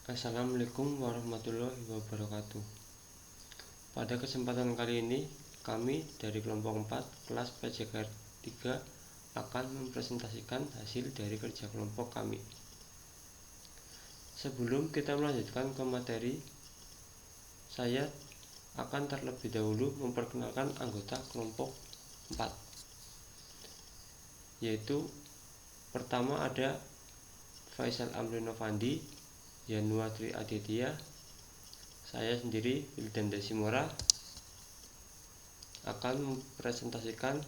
Assalamualaikum warahmatullahi wabarakatuh. Pada kesempatan kali ini, kami dari kelompok 4 kelas PJKR 3 akan mempresentasikan hasil dari kerja kelompok kami. Sebelum kita melanjutkan ke materi, saya akan terlebih dahulu memperkenalkan anggota kelompok 4, yaitu pertama ada Faisal Amri Novandi, Yanuatri Aditya, saya sendiri Wildan Dasimora akan mempresentasikan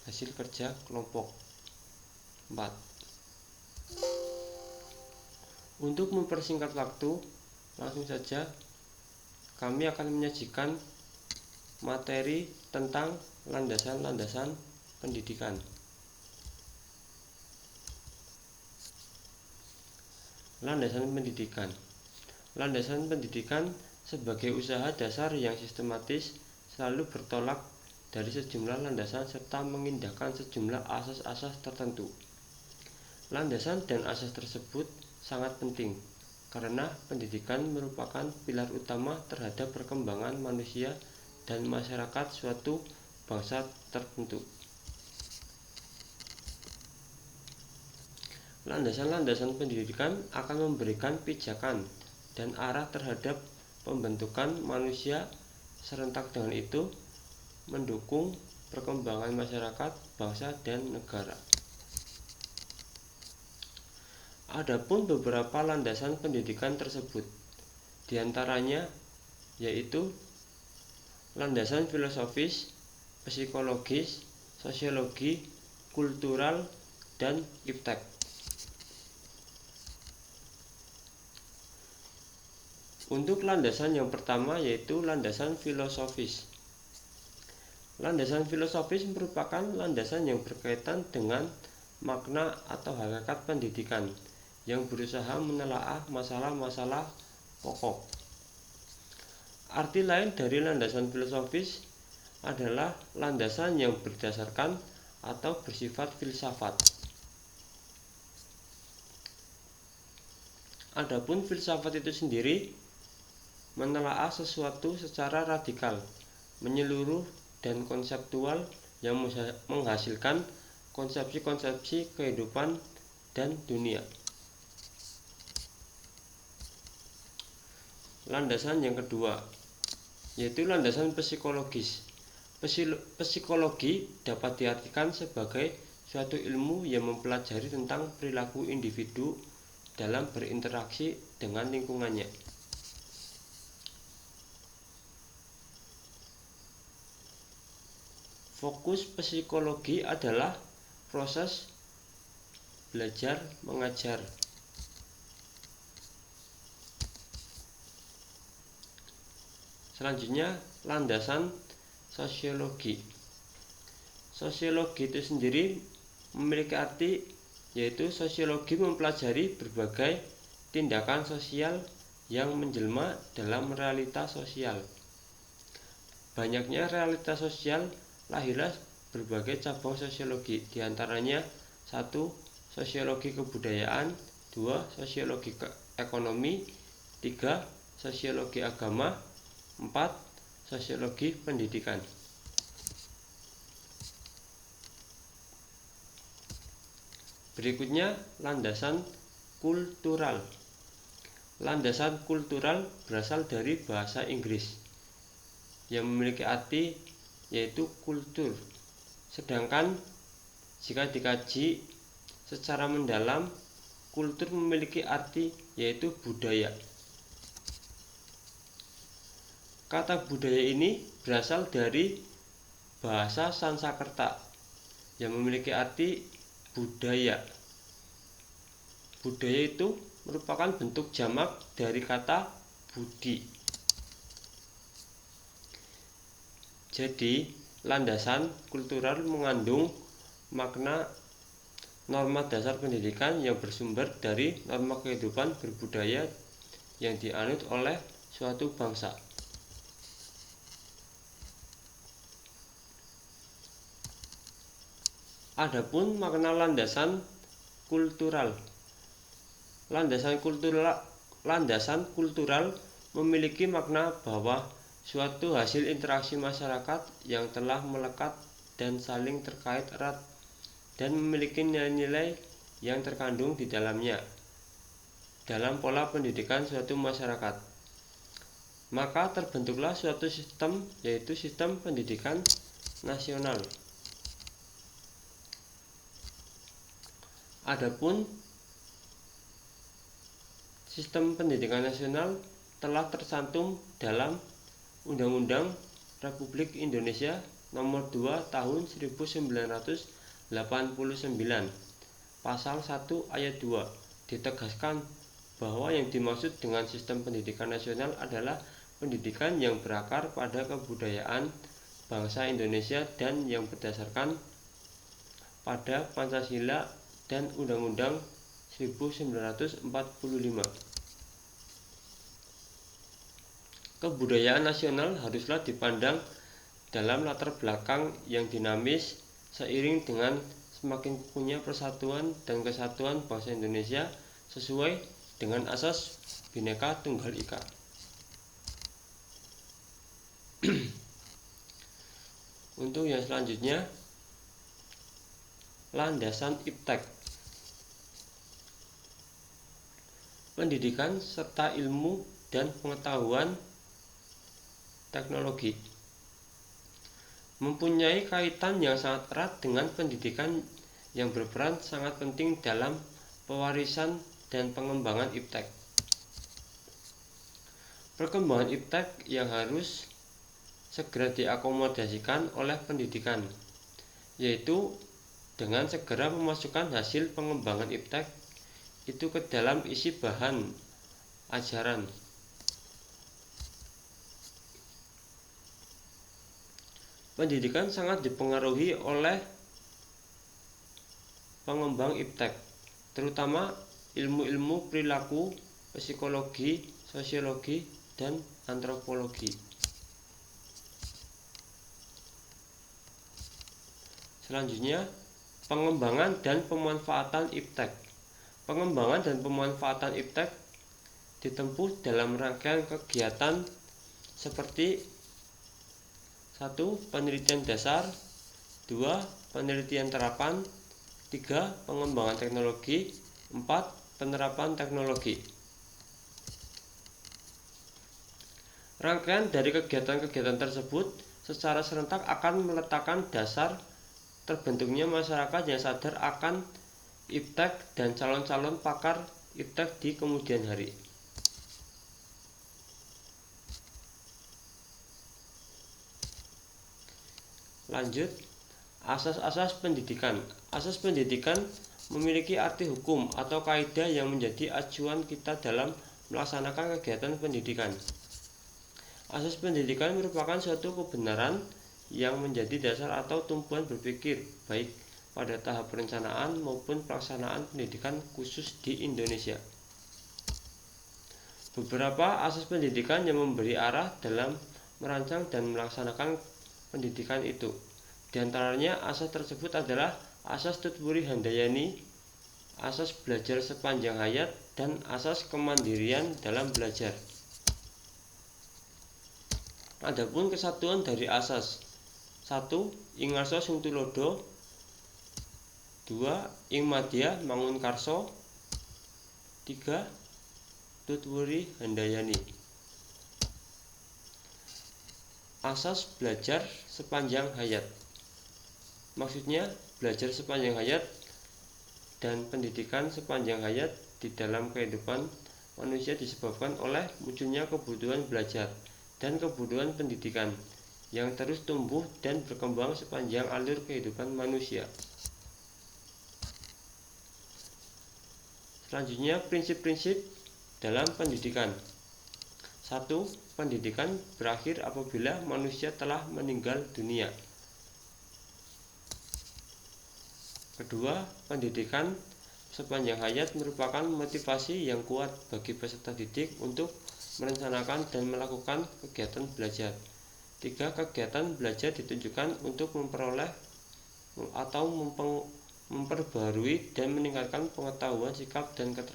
hasil kerja kelompok 4. Untuk mempersingkat waktu, langsung saja kami akan menyajikan materi tentang landasan-landasan pendidikan. Landasan pendidikan. Landasan pendidikan sebagai usaha dasar yang sistematis selalu bertolak dari sejumlah landasan serta mengindahkan sejumlah asas-asas tertentu. Landasan dan asas tersebut sangat penting karena pendidikan merupakan pilar utama terhadap perkembangan manusia dan masyarakat suatu bangsa tertentu. Landasan-landasan pendidikan akan memberikan pijakan dan arah terhadap pembentukan manusia, serentak dengan itu mendukung perkembangan masyarakat, bangsa, dan negara. Adapun beberapa landasan pendidikan tersebut, diantaranya yaitu landasan filosofis, psikologis, sosiologi, kultural, dan iptek. Untuk landasan yang pertama yaitu landasan filosofis. Landasan filosofis merupakan landasan yang berkaitan dengan makna atau hakikat pendidikan yang berusaha menelaah masalah-masalah pokok. Arti lain dari landasan filosofis adalah landasan yang berdasarkan atau bersifat filsafat. Adapun filsafat itu sendiri menelaah sesuatu secara radikal, menyeluruh dan konseptual yang menghasilkan konsepsi-konsepsi kehidupan dan dunia. Landasan yang kedua yaitu landasan psikologis. Psikologi dapat diartikan sebagai suatu ilmu yang mempelajari tentang perilaku individu dalam berinteraksi dengan lingkungannya. Fokus psikologi adalah proses belajar mengajar. Selanjutnya, landasan sosiologi. Sosiologi itu sendiri memiliki arti yaitu sosiologi mempelajari berbagai tindakan sosial yang menjelma dalam realita sosial. Banyaknya realita sosial lahirlah berbagai cabang sosiologi, diantaranya 1. Sosiologi kebudayaan, 2. Sosiologi ekonomi, 3. Sosiologi agama, 4. Sosiologi pendidikan. Berikutnya landasan kultural. Landasan kultural berasal dari bahasa Inggris yang memiliki arti yaitu kultur. Sedangkan jika dikaji secara mendalam, kultur memiliki arti yaitu budaya. Kata budaya ini berasal dari bahasa Sanskerta yang memiliki arti budaya. Budaya itu merupakan bentuk jamak dari kata budi. Jadi, landasan kultural mengandung makna norma dasar pendidikan yang bersumber dari norma kehidupan berbudaya yang dianut oleh suatu bangsa. Adapun makna landasan kultural. Landasan landasan kultural memiliki makna bahwa suatu hasil interaksi masyarakat yang telah melekat dan saling terkait erat dan memiliki nilai-nilai yang terkandung di dalamnya dalam pola pendidikan suatu masyarakat. Maka terbentuklah suatu sistem, yaitu sistem pendidikan nasional. Adapun sistem pendidikan nasional telah tercantum dalam Undang-Undang Republik Indonesia Nomor 2 Tahun 1989, Pasal 1 Ayat 2, ditegaskan bahwa yang dimaksud dengan sistem pendidikan nasional adalah pendidikan yang berakar pada kebudayaan bangsa Indonesia dan yang berdasarkan pada Pancasila dan Undang-Undang 1945. Kebudayaan nasional haruslah dipandang dalam latar belakang yang dinamis seiring dengan semakin kukuhnya persatuan dan kesatuan bangsa Indonesia sesuai dengan asas Bhinneka Tunggal Ika. Untuk yang selanjutnya, landasan iptek. Pendidikan serta ilmu dan pengetahuan teknologi mempunyai kaitan yang sangat erat dengan pendidikan yang berperan sangat penting dalam pewarisan dan pengembangan iptek. Perkembangan iptek yang harus segera diakomodasikan oleh pendidikan, yaitu dengan segera memasukkan hasil pengembangan iptek itu ke dalam isi bahan ajaran. Pendidikan sangat dipengaruhi oleh pengembang iptek, terutama ilmu-ilmu perilaku, psikologi, sosiologi, dan antropologi. Selanjutnya, pengembangan dan pemanfaatan iptek. Pengembangan dan pemanfaatan iptek ditempuh dalam rangkaian kegiatan seperti 1. Penelitian dasar, 2. Penelitian terapan, 3. Pengembangan teknologi, 4. Penerapan teknologi. Rangkaian dari kegiatan-kegiatan tersebut secara serentak akan meletakkan dasar terbentuknya masyarakat yang sadar akan iptek dan calon-calon pakar iptek di kemudian hari. Lanjut, asas-asas pendidikan. Asas pendidikan memiliki arti hukum atau kaidah yang menjadi acuan kita dalam melaksanakan kegiatan pendidikan. Asas pendidikan merupakan suatu kebenaran yang menjadi dasar atau tumpuan berpikir baik pada tahap perencanaan maupun pelaksanaan pendidikan khusus di Indonesia. Beberapa asas pendidikan yang memberi arah dalam merancang dan melaksanakan pendidikan itu. Di antaranya asas tersebut adalah asas Tutwuri Handayani, asas belajar sepanjang hayat, dan asas kemandirian dalam belajar. Adapun kesatuan dari asas: 1. Ing Ngarso Sung Tulodo, 2. Ing Madya Mangunkarso, 3. Tutwuri Handayani. Asas belajar sepanjang hayat. Maksudnya, belajar sepanjang hayat dan pendidikan sepanjang hayat di dalam kehidupan manusia disebabkan oleh munculnya kebutuhan belajar dan kebutuhan pendidikan yang terus tumbuh dan berkembang sepanjang alur kehidupan manusia. Selanjutnya, prinsip-prinsip dalam pendidikan. 1. Pendidikan berakhir apabila manusia telah meninggal dunia. Kedua, pendidikan sepanjang hayat merupakan motivasi yang kuat bagi peserta didik untuk merencanakan dan melakukan kegiatan belajar. 3. Kegiatan belajar ditujukan untuk memperoleh atau memperbarui dan meningkatkan pengetahuan, sikap, dan keterampilan